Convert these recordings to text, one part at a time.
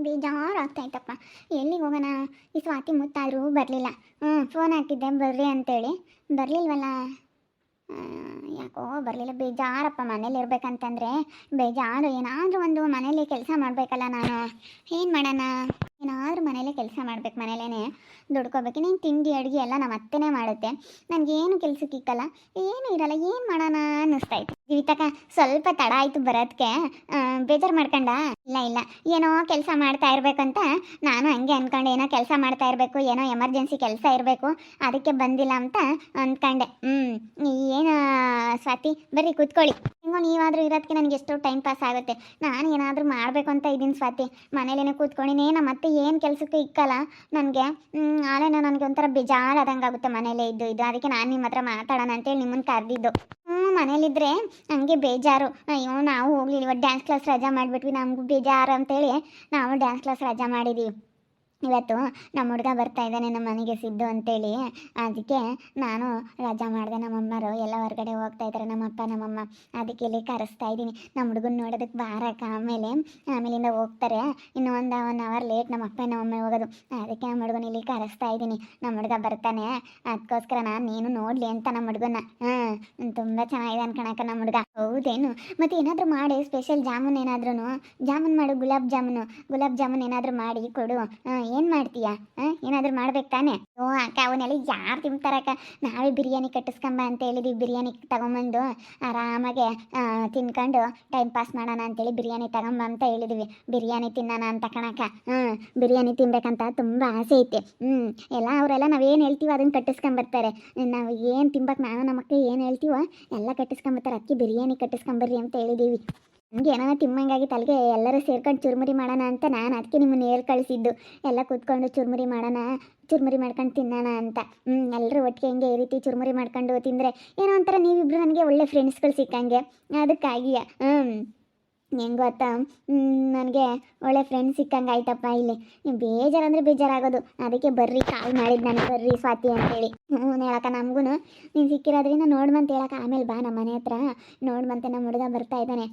ಬೇಜಾರಾಗ್ತಾಯ್ತಪ್ಪ. ಎಲ್ಲಿಗೆ ಹೋಗೋಣ? ಈ ಸ್ವಾತಿ ಮುತ್ತಾದರೂ ಬರಲಿಲ್ಲ. ಫೋನ್ ಹಾಕಿದ್ದೆ ಬರ್ರಿ ಅಂತೇಳಿ, ಬರಲಿಲ್ವಲ್ಲ. ಯಾಕೋ ಬರಲಿಲ್ಲ. ಬೇಜಾರಪ್ಪ. ಮನೇಲಿ ಇರ್ಬೇಕಂತಂದರೆ ಬೇಜಾರು. ಏನಾದರೂ ಒಂದು ಮನೇಲಿ ಕೆಲಸ ಮಾಡಬೇಕಲ್ಲ ನಾನು. ಏನು ಮಾಡೋಣ? ಏನಾದರೂ ಮನೇಲೇ ಕೆಲಸ ಮಾಡ್ಬೇಕು. ಮನೇಲೇ ದುಡ್ಕೋಬೇಕು. ನೀನು ತಿಂಡಿ ಅಡುಗೆ ಎಲ್ಲ ನಮ್ಮ ಅತ್ತೆನೇ ಮಾಡುತ್ತೆ. ನನಗೇನು ಕೆಲ್ಸಕ್ಕೆ ಇಕ್ಕಲ್ಲ, ಏನೂ ಇರಲ್ಲ. ಏನು ಮಾಡೋಣ ಅನ್ನಿಸ್ತಾಯ್ತು. ಜೀವಿತಕ್ಕ ಸ್ವಲ್ಪ ತಡ ಆಯಿತು ಬರೋದಕ್ಕೆ. ಬೇಜಾರು ಮಾಡ್ಕೊಂಡ? ಇಲ್ಲ, ಏನೋ ಕೆಲಸ ಮಾಡ್ತಾ ಇರಬೇಕಂತ ನಾನು ಹಂಗೆ ಅಂದ್ಕೊಂಡೆ. ಏನೋ ಕೆಲಸ ಮಾಡ್ತಾ ಇರಬೇಕು, ಏನೋ ಎಮರ್ಜೆನ್ಸಿ ಕೆಲಸ ಇರಬೇಕು, ಅದಕ್ಕೆ ಬಂದಿಲ್ಲ ಅಂತ ಅಂದ್ಕೊಂಡೆ. ಏನು ಸ್ವಾತಿ, ಬರ್ರಿ ಕೂತ್ಕೊಳ್ಳಿ. ಹೆಂಗೋ ನೀವಾದರೂ ಇರೋದಕ್ಕೆ ನನಗೆ ಎಷ್ಟೋ ಟೈಮ್ ಪಾಸ್ ಆಗುತ್ತೆ. ನಾನು ಏನಾದರೂ ಮಾಡಬೇಕು ಅಂತ ಇದ್ದೀನಿ ಸ್ವಾತಿ. ಮನೇಲೇನೆ ಕೂತ್ಕೊಂಡಿನೇ. ನಮ್ಮ ಅತ್ತೆ ಏನು ಕೆಲಸಕ್ಕೂ ಇಕ್ಕಲ್ಲ ನನಗೆ. ಆಲೇನೋ ನನಗೆ ಒಂಥರ ಬೇಜಾರಾದಂಗೆ ಆಗುತ್ತೆ ಮನೇಲೇ ಇದ್ದು. ಅದಕ್ಕೆ ನಾನು ನಿಮ್ಮ ಹತ್ರ ಮಾತಾಡೋಣ ಅಂತೇಳಿ ನಿಮ್ಮನ್ನು ಕರೆದಿದ್ದು. ಮನೇಲಿದ್ದರೆ ಹಂಗೆ ಬೇಜಾರು. ಅಯ್ಯೋ ನಾವು ಹೋಗ್ಲಿಲ್ಲ, ಇವತ್ತು ಡ್ಯಾನ್ಸ್ ಕ್ಲಾಸ್ ರಜಾ ಮಾಡಿಬಿಟ್ವಿ. ನಮಗೂ ಬೇಜಾರು ಅಂತೇಳಿ ನಾವು ಡ್ಯಾನ್ಸ್ ಕ್ಲಾಸ್ ರಜಾ ಮಾಡಿದ್ದೀವಿ. ಇವತ್ತು ನಮ್ಮ ಹುಡುಗ ಬರ್ತಾ ಇದ್ದಾನೆ ನಮ್ಮ ಮನೆಗೆ, ಸಿದ್ದು ಅಂತೇಳಿ. ಅದಕ್ಕೆ ನಾನು ರಜಾ ಮಾಡಿದೆ. ನಮ್ಮಮ್ಮರು ಎಲ್ಲ ಹೊರಗಡೆ ಹೋಗ್ತಾ ಇದ್ದಾರೆ, ನಮ್ಮಪ್ಪ ನಮ್ಮಮ್ಮ. ಅದಕ್ಕೆ ಇಲ್ಲಿ ಕರೆಸ್ತಾ ಇದ್ದೀನಿ. ನಮ್ಮ ಹುಡುಗನ ನೋಡೋದಕ್ಕೆ ಬಾರಕ್ಕ. ಆಮೇಲಿಂದ ಹೋಗ್ತಾರೆ. ಇನ್ನು 1 ಅವರ್ ಲೇಟ್ ನಮ್ಮಪ್ಪ ನಮ್ಮಮ್ಮ ಹೋಗೋದು. ಅದಕ್ಕೆ ನಮ್ಮ ಹುಡುಗನ ಇಲ್ಲಿ ಕರೆಸ್ತಾ ಇದ್ದೀನಿ. ನಮ್ಮ ಹುಡುಗ ಬರ್ತಾನೆ, ಅದಕ್ಕೋಸ್ಕರ ನೀನು ನೋಡಲಿ ಅಂತ ನಮ್ಮ ಹುಡುಗನ. ತುಂಬ ಚೆನ್ನಾಗಿದೆ ಅನ್ಕೊಳಕ ನಮ್ಮ ಹುಡುಗ. ಹೌದೇನು? ಮತ್ತು ಏನಾದರೂ ಮಾಡಿ ಸ್ಪೆಷಲ್ ಜಾಮೂನ್ ಜಾಮೂನ್ ಮಾಡು. ಗುಲಾಬ್ ಜಾಮೂನ್ ಏನಾದರೂ ಮಾಡಿ ಕೊಡು. ಏನು ಮಾಡ್ತೀಯಾ? ಏನಾದರೂ ಮಾಡ್ಬೇಕು ತಾನೆ? ಅಕ್ಕ, ಅವನ್ನೆಲ್ಲ ಯಾರು ತಿಂತಾರಕ್ಕ? ನಾವೇ ಬಿರಿಯಾನಿ ಕಟ್ಟಿಸ್ಕೊಂಬ ಅಂತ ಹೇಳಿದ್ವಿ. ಬಿರಿಯಾನಿ ತಗೊಂಬಂದು ಆರಾಮಾಗೆ ತಿನ್ಕೊಂಡು ಟೈಮ್ ಪಾಸ್ ಮಾಡೋಣ ಅಂತೇಳಿ ಬಿರಿಯಾನಿ ತಗೊಂಬ ಅಂತ ಹೇಳಿದ್ವಿ. ಬಿರಿಯಾನಿ ತಿನ್ನೋಣ ಅಂತ ಕಣಕ್ಕ. ಬಿರಿಯಾನಿ ತಿನ್ಬೇಕಂತ ತುಂಬ ಆಸೆ ಐತೆ. ಎಲ್ಲ ಅವರೆಲ್ಲ ನಾವೇನು ಹೇಳ್ತೀವೋ ಅದನ್ನು ಕಟ್ಟಿಸ್ಕೊಂಬರ್ತಾರೆ. ನಾವು ಏನು ತಿನ್ಬೇಕು, ನಾನು ನಮ್ಮ ಅಕ್ಕ ಏನು ಹೇಳ್ತೀವೋ ಎಲ್ಲ ಕಟ್ಟಿಸ್ಕೊಂಬರ್ತಾರೆ. ಅದಕ್ಕೆ ಬಿರಿಯಾನಿ ಕಟ್ಟಿಸ್ಕೊಂಬರ್ರಿ ಅಂತ ಹೇಳಿದ್ದೀವಿ. ನನಗೆ ಏನಾರ ತಿಮ್ಮಂಗಾಗಿ ತಲೆಗೆ ಎಲ್ಲರೂ ಸೇರ್ಕೊಂಡು ಚುರುಮುರಿ ಮಾಡೋಣ ಅಂತ ನಾನು ಅದಕ್ಕೆ ನಿಮ್ಮನ್ನು ಕಳಿಸಿದ್ದು. ಎಲ್ಲ ಕೂತ್ಕೊಂಡು ಚುರುಮುರಿ ಮಾಡ್ಕೊಂಡು ತಿನ್ನೋಣ ಅಂತ. ಎಲ್ಲರೂ ಒಟ್ಟಿಗೆ ಹಿಂಗೆ ಈ ರೀತಿ ಚುರುಮುರಿ ಮಾಡ್ಕೊಂಡು ತಿಂದರೆ ಏನೋ ಒಂಥರ ನೀವಿಬ್ಬರು ನನಗೆ ಒಳ್ಳೆ ಫ್ರೆಂಡ್ಸ್ಗಳು ಸಿಕ್ಕಂಗೆ. ಅದಕ್ಕಾಗಿಯೇ ಹೆಂಗೆ ಗೊತ್ತಾ, ನನಗೆ ಒಳ್ಳೆ ಫ್ರೆಂಡ್ಸ್ ಸಿಕ್ಕಂಗೆ ಆಯ್ತಪ್ಪ. ಇಲ್ಲಿ ಬೇಜಾರಂದರೆ ಬೇಜಾರಾಗೋದು. ಅದಕ್ಕೆ ಬರ್ರಿ ಕಾಲ್ ಮಾಡಿದ್ದು ನಾನು, ಬರ್ರಿ ಸ್ವಾತಿ ಅಂತೇಳಿ. ಹೇಳಕ್ಕ ನಮಗೂ ನೀನು ಸಿಕ್ಕಿರೋದ್ರಿಂದ ನೋಡ್ಬಂತ ಹೇಳಕ್ಕ. ಆಮೇಲೆ ಬಾ ನಮ್ಮ ಮನೆ ಹತ್ರ ನೋಡ್ಬಂತೆ. ನಮ್ಮ ಹುಡುಗ ಬರ್ತಾ ಇದ್ದಾನೆ.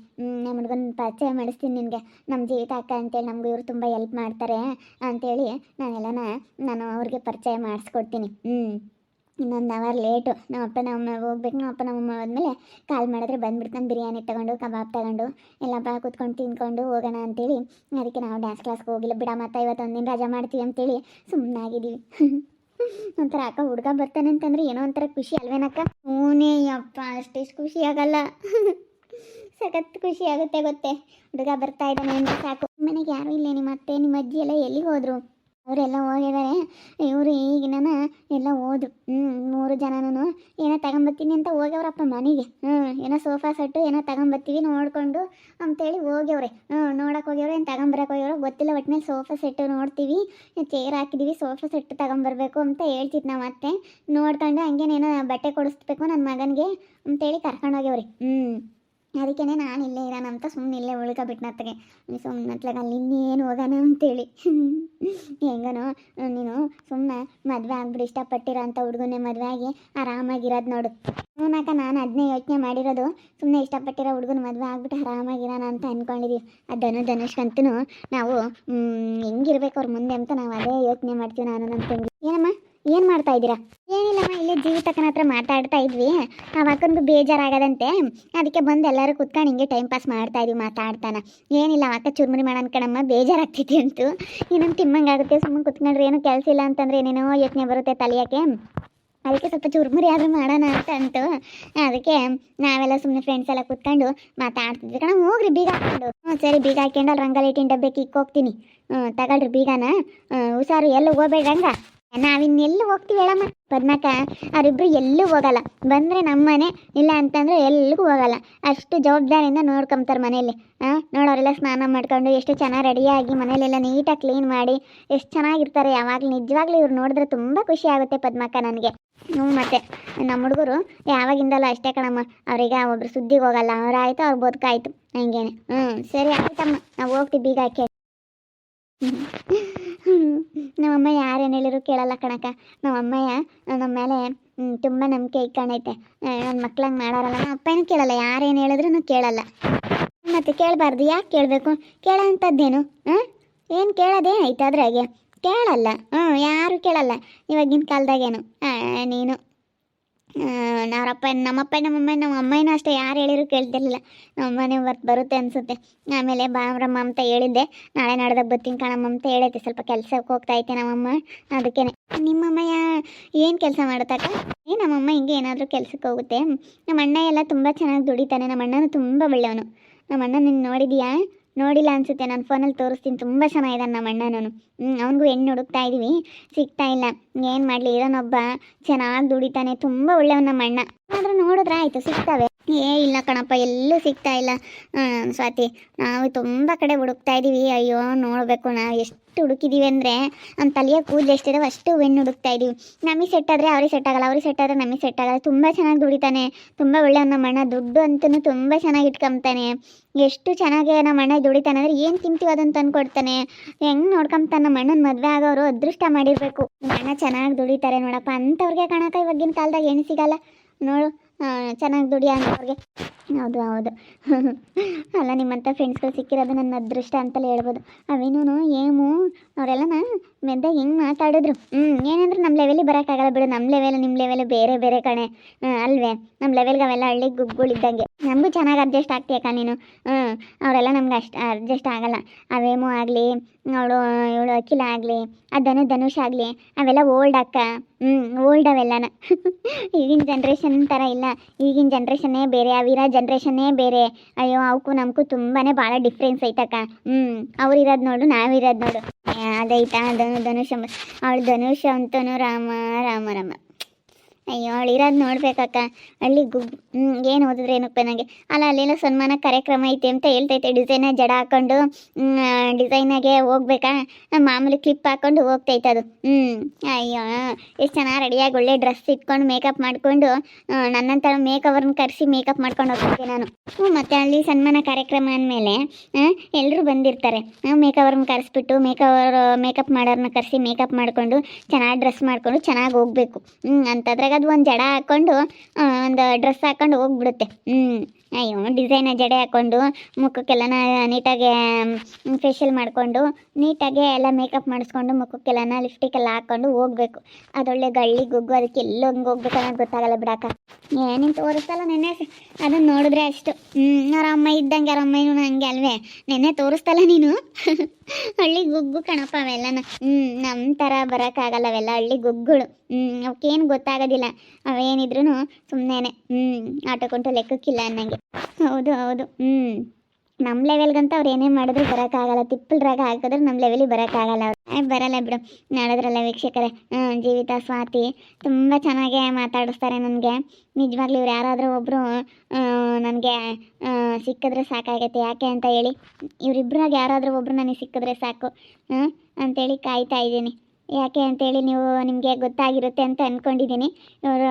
ನಮ್ಮ ಹುಡುಗನ ಪರಿಚಯ ಮಾಡಿಸ್ತೀನಿ ನಿನಗೆ. ನಮ್ಮ ಜೀವಿತ ಅಕ್ಕ ಅಂತೇಳಿ ನಮಗೂ ಇವರು ತುಂಬ ಹೆಲ್ಪ್ ಮಾಡ್ತಾರೆ ಅಂತೇಳಿ ನಾನು ಅವ್ರಿಗೆ ಪರಿಚಯ ಮಾಡಿಸ್ಕೊಡ್ತೀನಿ. ಇನ್ನೊಂದು ಅವರ್ ಲೇಟು. ನಮ್ಮಪ್ಪ ನಮ್ಮಮ್ಮ ಹೋಗ್ಬೇಕು. ನಮ್ಮಪ್ಪ ನಮ್ಮಮ್ಮ ಹೋದ್ಮೇಲೆ ಕಾಲ್ ಮಾಡಿದ್ರೆ ಬಂದುಬಿಡ್ತಾನೆ. ಬಿರಿಯಾನಿ ತೊಗೊಂಡು ಕಬಾಬ್ ತೊಗೊಂಡು ಎಲ್ಲ ಕೂತ್ಕೊಂಡು ತಿಂದ್ಕೊಂಡು ಹೋಗೋಣ ಅಂತೇಳಿ. ಅದಕ್ಕೆ ನಾವು ಡ್ಯಾನ್ಸ್ ಕ್ಲಾಸ್ಗೆ ಹೋಗಿಲ್ಲ. ಬಿಡ, ಮತ್ತು ಇವತ್ತೊಂದಿನ ರಜಾ ಮಾಡ್ತೀವಿ ಅಂತೇಳಿ ಸುಮ್ಮನಾಗಿದ್ದೀವಿ. ಒಂಥರ ಅಕ್ಕ ಹುಡುಗ ಬರ್ತಾನೆ ಅಂತಂದರೆ ಏನೋ ಒಂಥರ ಖುಷಿ ಅಲ್ವೇನಕ್ಕ? ಹೂನೇ ಅಪ್ಪ, ಅಷ್ಟೆಷ್ಟು ಖುಷಿ ಆಗಲ್ಲ. ಸಖತ್ ಖುಷಿ ಆಗುತ್ತೆ ಗೊತ್ತೇ. ಹುಡುಗ ಬರ್ತಾ ಇದ್ದಾನೆ ಅಂದರೆ ಸಾಕು. ಮನೆಗೆ ಯಾರೂ ಇಲ್ಲ. ನಿಮ್ಮ ಅತ್ತೆ ನಿಮ್ಮ ಅಜ್ಜಿ ಎಲ್ಲ ಎಲ್ಲಿಗೆ ಹೋದರು? ಅವರೆಲ್ಲ ಹೋಗಿದ್ದಾರೆ. ಇವರು ಈಗಿನ ಎಲ್ಲ ಹೋದ್ರು. 3 ಜನನೂ ಏನೋ ತಗೊಂಬರ್ತೀನಿ ಅಂತ ಹೋಗ್ಯವ್ರಪ್ಪ ಮನೆಗೆ. ಏನೋ ಸೋಫಾ ಸೆಟ್ಟು ಏನೋ ತಗೊಂಬರ್ತೀವಿ ನೋಡಿಕೊಂಡು ಅಂತೇಳಿ ಹೋಗ್ಯವ್ರೆ. ನೋಡೋಕೆ ಹೋಗ್ಯವ್ರೆ, ಏನು ತಗೊಂಬರಕ್ಕೆ ಹೋಗ್ಯವ್ರೆ ಗೊತ್ತಿಲ್ಲ. ಒಟ್ಟಿನಲ್ಲಿ ಸೋಫಾ ಸೆಟ್ಟು ನೋಡ್ತೀವಿ, ಚೇರ್ ಹಾಕಿದ್ದೀವಿ, ಸೋಫಾ ಸೆಟ್ ತಗೊಂಬರ್ಬೇಕು ಅಂತ ಹೇಳ್ತಿತ್ತು ನಾವು. ಮತ್ತೆ ನೋಡ್ಕೊಂಡು ಹಂಗೇನೇನೋ ಬಟ್ಟೆ ಕೊಡಿಸ್ಬೇಕು ನನ್ನ ಮಗನಿಗೆ ಅಂತೇಳಿ ಕರ್ಕೊಂಡು ಹೋಗ್ಯವ್ರಿ. ಅದಕ್ಕೇ ನಾನು ಇಲ್ಲೇ ಇರೋಣ ಅಂತ ಸುಮ್ಮನೆ ಇಲ್ಲೇ ಉಳ್ಕೊಬಿಟ್ನತ್ತಗೆ. ಸುಮ್ಮನತ್ಲಾಗ ಅಲ್ಲಿ ಇನ್ನೇನು ಹೋಗೋಣ ಅಂತೇಳಿ. ಹೆಂಗನೋ ನೀನು ಸುಮ್ಮನೆ ಮದುವೆ ಆಗ್ಬಿಟ್ಟು ಇಷ್ಟಪಟ್ಟಿರೋ ಅಂಥ ಹುಡುಗನೇ ಮದುವೆ ಆಗಿ ಆರಾಮಾಗಿರೋದು ನೋಡು. ನಾಕ ನಾನು ಅದನ್ನೇ ಯೋಚನೆ ಮಾಡಿರೋದು. ಸುಮ್ಮನೆ ಇಷ್ಟಪಟ್ಟಿರೋ ಹುಡುಗನ ಮದುವೆ ಆಗ್ಬಿಟ್ಟು ಆರಾಮಾಗಿರೋಣ ಅಂತ ಅಂದ್ಕೊಂಡಿದ್ದೀವಿ. ಧನುಷ್ಕಂತೂ ನಾವು ಹೆಂಗಿರ್ಬೇಕು ಅವ್ರ ಮುಂದೆ ಅಂತ ನಾವು ಅದೇ ಯೋಚನೆ ಮಾಡ್ತೀವಿ ನಾನು ನನ್ನ ತಂಗಿ. ಏನಮ್ಮ ಏನು ಮಾಡ್ತಾ ಇದ್ದೀರಾ? ಏನಿಲ್ಲಮ್ಮ, ಇಲ್ಲೇ ಜೀವಿತಕ್ಕನ ಹತ್ರ ಮಾತಾಡ್ತಾ ಇದ್ವಿ. ಆ ಅಕ್ಕನಿಗೂ ಬೇಜಾರಾಗದಂತೆ. ಅದಕ್ಕೆ ಬಂದು ಎಲ್ಲರೂ ಕುತ್ಕೊಂಡು ಹಿಂಗೆ ಟೈಮ್ ಪಾಸ್ ಮಾಡ್ತಾ ಇದ್ವಿ ಮಾತಾಡ್ತಾನೆ. ಏನಿಲ್ಲ, ಅಕ್ಕ ಚುರುಮುರಿ ಮಾಡೋಣ ಕಣಮ್ಮ, ಬೇಜಾರಾಗ್ತೈತಿ ಅಂತು. ಇನ್ನೊಂದು ತಿಮ್ಮಂಗಾಗುತ್ತೆ. ಸುಮ್ಮನೆ ಕುತ್ಕೊಂಡ್ರೆ ಏನೋ ಕೆಲಸ ಇಲ್ಲ ಅಂತಂದರೆ ಏನೇನೋ ಯೋಚನೆ ಬರುತ್ತೆ ತಲೆಯಕ್ಕೆ. ಅದಕ್ಕೆ ಸ್ವಲ್ಪ ಚುರುಮುರಿ ಆದರೂ ಮಾಡೋಣ ಅಂತ ಅದಕ್ಕೆ ನಾವೆಲ್ಲ ಸುಮ್ಮನೆ ಫ್ರೆಂಡ್ಸ್ ಎಲ್ಲ ಕುತ್ಕೊಂಡು ಮಾತಾಡ್ತಿದ್ವಿ ಕಣ. ಹೋಗ್ರಿ ಬೀಗ ಹಾಕೊಂಡು. ಸರಿ, ಬೀಗ ಹಾಕ್ಕೊಂಡು ಅಲ್ಲಿ ರಂಗೋಲಿ ಇಟ್ಟಿನ ಡಬ್ಬಕ್ಕೆ ಇಕ್ಕೋಗ್ತೀನಿ. ತಗೊಳ್ರಿ ಬೀಗನ. ಹುಷಾರು, ಎಲ್ಲೂ ಹೋಗ್ಬೇಡ್ರಂಗ. ನಾವಿನ್ನೆಲ್ಲೂ ಹೋಗ್ತೀವಿ ಹೇಳಮ್ಮ? ಪದ್ಮಕ್ಕ ಅವರಿಬ್ರು ಎಲ್ಲೂ ಹೋಗಲ್ಲ. ಬಂದರೆ ನಮ್ಮನೆ, ಇಲ್ಲ ಅಂತಂದರೆ ಎಲ್ಲಿಗೂ ಹೋಗಲ್ಲ. ಅಷ್ಟು ಜವಾಬ್ದಾರಿಯಿಂದ ನೋಡ್ಕೊಂತಾರೆ ಮನೆಯಲ್ಲಿ. ನೋಡೋರೆಲ್ಲ ಸ್ನಾನ ಮಾಡ್ಕೊಂಡು ಎಷ್ಟು ಚೆನ್ನಾಗಿ ರೆಡಿಯಾಗಿ ಮನೇಲೆಲ್ಲ ನೀಟಾಗಿ ಕ್ಲೀನ್ ಮಾಡಿ ಎಷ್ಟು ಚೆನ್ನಾಗಿರ್ತಾರೆ. ಯಾವಾಗಲೂ ನಿಜವಾಗ್ಲೂ ಇವ್ರು ನೋಡಿದ್ರೆ ತುಂಬ ಖುಷಿ ಆಗುತ್ತೆ ಪದ್ಮಕ್ಕ ನನಗೆ. ಮತ್ತು ನಮ್ಮ ಹುಡುಗರು ಯಾವಾಗಿಂದಲ್ಲ ಅಷ್ಟೇ ಕಣಮ್ಮ. ಅವ್ರಿಗೆ ಒಬ್ರು ಸುದ್ದಿಗೆ ಹೋಗಲ್ಲ. ಅವ್ರಾಯ್ತು ಅವ್ರ ಬದುಕಾಯ್ತು ಹಂಗೇನೆ. ಸರಿ ಆಯ್ತಮ್ಮ, ನಾವು ಹೋಗ್ತೀವಿ ಬೀಗ ಹಾಕಿ. ನಮ್ಮಮ್ಮ ಯಾರೇನು ಹೇಳಿದ್ರು ಕೇಳಲ್ಲ ಕಣಕ್ಕ. ನಮ್ಮಮ್ಮಯ್ಯ ನಮ್ಮ ಮೇಲೆ ತುಂಬ ನಂಬಿಕೆ ಇಟ್ಕೊಂಡೈತೆ. ನನ್ನ ಮಕ್ಳಂಗೆ ಮಾಡಾರಲ್ಲ. ನಮ್ಮ ಅಪ್ಪನೂ ಕೇಳಲ್ಲ, ಯಾರೇನು ಹೇಳಿದ್ರು ಕೇಳಲ್ಲ. ಮತ್ತು ಕೇಳಬಾರ್ದು. ಯಾಕೆ ಕೇಳಬೇಕು? ಕೇಳೋ ಅಂಥದ್ದೇನು? ಏನು ಕೇಳೋದೇ ಐತೆ ಅದ್ರಾಗೆ? ಕೇಳಲ್ಲ. ಯಾರು ಕೇಳಲ್ಲ ಇವಾಗಿನ ಕಾಲದಾಗೇನು. ನೀನು ನಮ್ಮ ಅಮ್ಮನೂ ಅಷ್ಟೇ, ಯಾರು ಹೇಳಿದ್ರು ಕೇಳ್ತಿರ್ಲಿಲ್ಲ. ನಮ್ಮ ಅಮ್ಮನೇ ಬರುತ್ತೆ ಅನಿಸುತ್ತೆ. ಆಮೇಲೆ ಬಾರಮ್ಮ ಅಂತ ಹೇಳಿದ್ದೆ, ನಾಳೆ ನಾಡ್ದಾಗ ಬರ್ತೀನಿ ಕಣಮ್ಮ ಅಂತ ಹೇಳೈತೆ. ಸ್ವಲ್ಪ ಕೆಲಸಕ್ಕೆ ಹೋಗ್ತಾ ಐತೆ ನಮ್ಮಮ್ಮ, ಅದಕ್ಕೇನೆ. ನಿಮ್ಮಮ್ಮಯ್ಯ ಏನು ಕೆಲಸ ಮಾಡುತ್ತಕ್ಕ? ನಮ್ಮಮ್ಮ ಹಿಂಗೆ ಏನಾದರೂ ಕೆಲ್ಸಕ್ಕೆ ಹೋಗುತ್ತೆ. ನಮ್ಮ ಅಣ್ಣ ಎಲ್ಲ ತುಂಬ ಚೆನ್ನಾಗಿ ದುಡಿತಾನೆ. ನಮ್ಮ ಅಣ್ಣನೂ ತುಂಬ ಒಳ್ಳೆಯವನು. ನಮ್ಮ ಅಣ್ಣ ನೀನು ನೋಡಿದೀಯಾ? ನೋಡಿಲ್ಲ ಅನಿಸುತ್ತೆ, ನಾನು ಫೋನಲ್ಲಿ ತೋರಿಸ್ತೀನಿ. ತುಂಬ ಚೆನ್ನಾಗಿದ್ದಾನೆ ನಮ್ಮ ಅಣ್ಣನೂ. ಅವನಿಗೂ ಹೆಣ್ಣು ಹುಡುಕ್ತಾ ಇದ್ದೀವಿ, ಸಿಗ್ತಾ ಇಲ್ಲ. ಏನು ಮಾಡಲಿ, ಇರೋನೊಬ್ಬ ಚೆನ್ನಾಗಿ ದುಡಿತಾನೆ, ತುಂಬ ಒಳ್ಳೆಯವನು ನಮ್ಮ ಅಣ್ಣ. ಆದರೂ ನೋಡಿದ್ರೆ ಆಯಿತು, ಸಿಗ್ತವೆ. ಇಲ್ಲ ಕಣಪ್ಪ, ಎಲ್ಲೂ ಸಿಗ್ತಾ ಇಲ್ಲ ಸ್ವಾತಿ. ನಾವು ತುಂಬ ಕಡೆ ಹುಡುಕ್ತಾ ಇದ್ದೀವಿ. ಅಯ್ಯೋ ನೋಡಬೇಕು, ನಾವು ಎಷ್ಟು ಹುಡುಕಿದ್ದೀವಿ ಅಂದರೆ ನಮ್ಮ ತಲೆಯ ಕೂದಲು ಎಷ್ಟಿದಾವೆ ಅಷ್ಟು ಹೆಣ್ಣು ಹುಡುಕ್ತಾ ಇದ್ದೀವಿ. ನಮಗೆ ಸೆಟ್ ಆದರೆ ಅವ್ರಿಗೆ ಸೆಟ್ ಆಗಲ್ಲ, ಅವ್ರಿಗೆ ಸೆಟ್ ಆದರೆ ನಮಗೆ ಸೆಟ್ ಆಗಲ್ಲ. ತುಂಬ ಚೆನ್ನಾಗಿ ದುಡಿತಾನೆ, ತುಂಬ ಒಳ್ಳೆಯ ನಮ್ಮ ಅಣ್ಣ. ದುಡ್ಡು ಅಂತೂ ತುಂಬ ಚೆನ್ನಾಗಿ ಇಟ್ಕೊಂತಾನೆ. ಎಷ್ಟು ಚೆನ್ನಾಗಿ ನಮ್ಮ ಅಣ್ಣ ದುಡಿತಾನೆ ಅಂದರೆ ಏನು ತಿಂತೀವಿ ಅದನ್ನು ತಂದು ಕೊಡ್ತಾನೆ. ಹೆಂಗೆ ನೋಡ್ಕೊಂತಾನೆ ನಮ್ಮ ಅಣ್ಣನ. ಮದುವೆ ಆಗೋರು ಅದೃಷ್ಟ ಮಾಡಿರಬೇಕು. ನಮ್ಮ ಅಣ್ಣ ಚೆನ್ನಾಗಿ ದುಡಿತಾರೆ ನೋಡಪ್ಪ. ಅಂಥವ್ರಿಗೆ ಕಣಕ ಇವಾಗಿನ ಕಾಲದಾಗ ಏನು ಸಿಗಲ್ಲ ನೋಡು, ಚೆನ್ನಾಗಿ ದುಡಿಯ ಅಂಥವ್ರಿಗೆ. ಹೌದು ಹೌದು. ಅಲ್ಲ, ನಿಮ್ಮಂಥ ಫ್ರೆಂಡ್ಸ್ಗಳು ಸಿಕ್ಕಿರೋದು ನನ್ನ ಅದೃಷ್ಟ ಅಂತಲೇ ಹೇಳ್ಬೋದು. ಅವೇನೂ ಏಮು ಅವರೆಲ್ಲನ ಮೆದ್ದಾಗ ಹೆಂಗೆ ಮಾತಾಡಿದ್ರು. ಏನಂದ್ರೆ ನಮ್ಮ ಲೆವೆಲಿಗೆ ಬರೋಕ್ಕಾಗಲ್ಲ ಬಿಡು. ನಮ್ಮ ಲೆವೆಲ್ ನಿಮ್ಮ ಲೆವೆಲ್ ಬೇರೆ ಬೇರೆ ಕಣೆ, ಅಲ್ವೇ? ನಮ್ಮ ಲೆವೆಲ್ಗೆ ಅವೆಲ್ಲ ಹಳ್ಳಿ ಗುಗ್ಗಳಿದ್ದಂಗೆ. ನಮಗೂ ಚೆನ್ನಾಗಿ ಅಡ್ಜಸ್ಟ್ ಆಗ್ತೀಯಕ್ಕ ನೀನು. ಅವರೆಲ್ಲ ನಮ್ಗೆ ಅಷ್ಟು ಅಡ್ಜಸ್ಟ್ ಆಗಲ್ಲ. ಅವೇಮೋ ಆಗಲಿ, ಇವಳು ಅಖಿಲ ಆಗಲಿ, ಧನುಷ್ ಆಗಲಿ, ಅವೆಲ್ಲ ಓಲ್ಡ್ ಅಕ್ಕ. ಓಲ್ಡ್ ಅವೆಲ್ಲನ. ಈಗಿನ ಜನ್ರೇಷನ್ ಥರ ಇಲ್ಲ. ಈಗಿನ ಜನ್ರೇಷನ್ನೇ ಬೇರೆ, ಅವಿರ ಜನ್ರೇಷನ್ನೇ ಬೇರೆ. ಅಯ್ಯೋ, ಅವಕ್ಕೂ ನಮಗೂ ತುಂಬಾ ಭಾಳ ಡಿಫ್ರೆನ್ಸ್ ಐತಕ್ಕ. ಅವ್ರಿರೋದು ನೋಡು, ನಾವಿರೋದು ನೋಡು. ಅದೈತಾ ಧನುಷ್ ಅವಳು ಧನುಷ್ ಅಂತೂ ರಾಮ ರಾಮ ರಾಮ. ಅಯ್ಯೋ, ಅವಳಿರೋದು ನೋಡ್ಬೇಕಕ್ಕ. ಹಳ್ಳಿ ಏನು ಓದಿದ್ರೆ ಏನಕ್ಕೆ ನನಗೆ. ಅಲ್ಲ, ಅಲ್ಲೆಲ್ಲ ಸನ್ಮಾನ ಕಾರ್ಯಕ್ರಮ ಐತೆ ಅಂತ ಹೇಳ್ತೈತೆ. ಡಿಸೈನ ಜಡ ಹಾಕ್ಕೊಂಡು ಡಿಸೈನಾಗೆ ಹೋಗ್ಬೇಕಾ? ಮಾಮೂಲಿ ಕ್ಲಿಪ್ ಹಾಕ್ಕೊಂಡು ಹೋಗ್ತೈತೆ ಅದು. ಅಯ್ಯೋ, ಎಷ್ಟು ಚೆನ್ನಾಗಿ ರೆಡಿಯಾಗಿ ಒಳ್ಳೆ ಡ್ರೆಸ್ ಇಟ್ಕೊಂಡು ಮೇಕಪ್ ಮಾಡಿಕೊಂಡು ನನ್ನಂತರ ಮೇಕವರ್ನ ಕರೆಸಿ ಮೇಕಪ್ ಮಾಡ್ಕೊಂಡು ಹೋಗ್ತಿದ್ದೆ ನಾನು. ಮತ್ತು ಅಲ್ಲಿ ಸನ್ಮಾನ ಕಾರ್ಯಕ್ರಮ ಅಂದಮೇಲೆ ಎಲ್ಲರೂ ಬಂದಿರ್ತಾರೆ. ಮೇಕವರ್ನ ಕರೆಸ್ಬಿಟ್ಟು ಮೇಕಪ್ ಮಾಡೋರನ್ನ ಕರೆಸಿ ಮೇಕಪ್ ಮಾಡಿಕೊಂಡು ಚೆನ್ನಾಗಿ ಡ್ರೆಸ್ ಮಾಡಿಕೊಂಡು ಚೆನ್ನಾಗಿ ಹೋಗ್ಬೇಕು. ಅಂತದ್ರಾಗ ಅದು ಒಂದು ಜಡ ಹಾಕ್ಕೊಂಡು ಒಂದು ಡ್ರೆಸ್ ಹಾಕ್ಕೊಂಡು ಹೋಗ್ಬಿಡುತ್ತೆ. ಅಯ್ಯೋ, ಡಿಸೈನ ಜಡೆ ಹಾಕ್ಕೊಂಡು ಮುಖಕ್ಕೆಲ್ಲ ನೀಟಾಗಿ ಫೇಶಿಯಲ್ ಮಾಡಿಕೊಂಡು ನೀಟಾಗಿ ಎಲ್ಲ ಮೇಕಪ್ ಮಾಡಿಸ್ಕೊಂಡು ಮುಖಕ್ಕೆಲ್ಲ ಲಿಪ್ಸ್ಟಿಕ್ ಎಲ್ಲ ಹಾಕ್ಕೊಂಡು ಹೋಗ್ಬೇಕು. ಅದೊಳ್ಳೆ ಗಳ್ಳಿ ಗುಗ್ಗು. ಅದಕ್ಕೆ ಎಲ್ಲೊಂಗೆ ಹೋಗ್ಬೇಕು ಅನ್ನೋದು ಗೊತ್ತಾಗಲ್ಲ ಬಿಡಾಕ. ನೀನು ತೋರಿಸ್ತಲ್ಲ ನೆನ್ನೆ, ಅದನ್ನು ನೋಡಿದ್ರೆ ಅಷ್ಟು. ಅವ್ರ ಅಮ್ಮ ಇದ್ದಂಗೆ ಅವ್ರ ಅಮ್ಮನೂ ಹಂಗೆ ಅಲ್ವೇ? ನೆನ್ನೆ ತೋರಿಸ್ತಲ್ಲ ನೀನು. ಹಳ್ಳಿ ಗುಗ್ಗು ಕಣಪ್ಪ ಅವೆಲ್ಲನ. ನಮ್ಮ ಥರ ಬರೋಕ್ಕಾಗಲ್ಲ ಅವೆಲ್ಲ ಹಳ್ಳಿ ಗುಗ್ಗುಗಳು. ಅವಕ್ಕೇನು ಗೊತ್ತಾಗೋದಿಲ್ಲ. ಅವೇನಿದ್ರು ಸುಮ್ಮನೆ ಆಟೋಕೊಂಟು ಲೆಕ್ಕಕ್ಕಿಲ್ಲ ಅನ್ನಂಗೆ. ಹೌದು ಹೌದು. ನಮ್ಮ ಲೆವೆಲ್ಗಂತ ಅವ್ರು ಏನೇ ಮಾಡಿದ್ರು ಬರೋಕ್ಕಾಗಲ್ಲ. ತಿಪ್ಪಲ್ರಾಗ ಹಾಕಿದ್ರೆ ನಮ್ಮ ಲೆವೆಲಿಗೆ ಬರೋಕ್ಕಾಗಲ್ಲ. ಅವ್ರು ಬರಲ್ಲ ಬಿಡು. ನೋಡಿದ್ರಲ್ಲ ವೀಕ್ಷಕರೇ, ಜೀವಿತ, ಸ್ವಾತಿ ತುಂಬ ಚೆನ್ನಾಗೇ ಮಾತಾಡಿಸ್ತಾರೆ ನನಗೆ. ನಿಜವಾಗ್ಲೂ ಇವ್ರು ಯಾರಾದರೂ ಒಬ್ಬರು ನನಗೆ ಸಿಕ್ಕಿದ್ರೆ ಸಾಕಾಗೈತೆ. ಯಾಕೆ ಅಂತ ಹೇಳಿ, ಇವರಿಬ್ಬರಾಗ ಯಾರಾದರೂ ಒಬ್ಬರು ನನಗೆ ಸಿಕ್ಕಿದ್ರೆ ಸಾಕು ಅಂತೇಳಿ ಕಾಯ್ತಾ ಇದ್ದೀನಿ. ಯಾಕೆ ಅಂತೇಳಿ ನಿಮಗೆ ಗೊತ್ತಾಗಿರುತ್ತೆ ಅಂತ ಅಂದ್ಕೊಂಡಿದ್ದೀನಿ. ಇವರು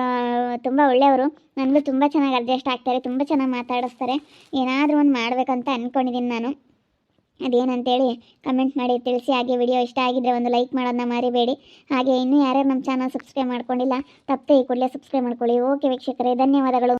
ತುಂಬ ಒಳ್ಳೆಯವರು. ನನಗೂ ತುಂಬ ಚೆನ್ನಾಗಿ ಅಡ್ಜಸ್ಟ್ ಆಗ್ತಾರೆ, ತುಂಬ ಚೆನ್ನಾಗಿ ಮಾತಾಡಿಸ್ತಾರೆ. ಏನಾದರೂ ಒಂದು ಮಾಡಬೇಕಂತ ಅಂದ್ಕೊಂಡಿದ್ದೀನಿ ನಾನು. ಅದೇನಂತೇಳಿ ಕಮೆಂಟ್ ಮಾಡಿ ತಿಳಿಸಿ. ಹಾಗೆ ವಿಡಿಯೋ ಇಷ್ಟ ಆಗಿದ್ದರೆ ಒಂದು ಲೈಕ್ ಮಾಡೋದನ್ನ ಮರಿಬೇಡಿ. ಹಾಗೆ ಇನ್ನೂ ಯಾರ್ಯಾರು ನಮ್ಮ ಚಾನಲ್ ಸಬ್ಸ್ಕ್ರೈಬ್ ಮಾಡ್ಕೊಂಡಿಲ್ಲ, ತಪ್ಪದೆ ಈ ಕೂಡಲೇ ಸಬ್ಸ್ಕ್ರೈಬ್ ಮಾಡ್ಕೊಳ್ಳಿ. ಓಕೆ ವೀಕ್ಷಕರೇ, ಧನ್ಯವಾದಗಳು.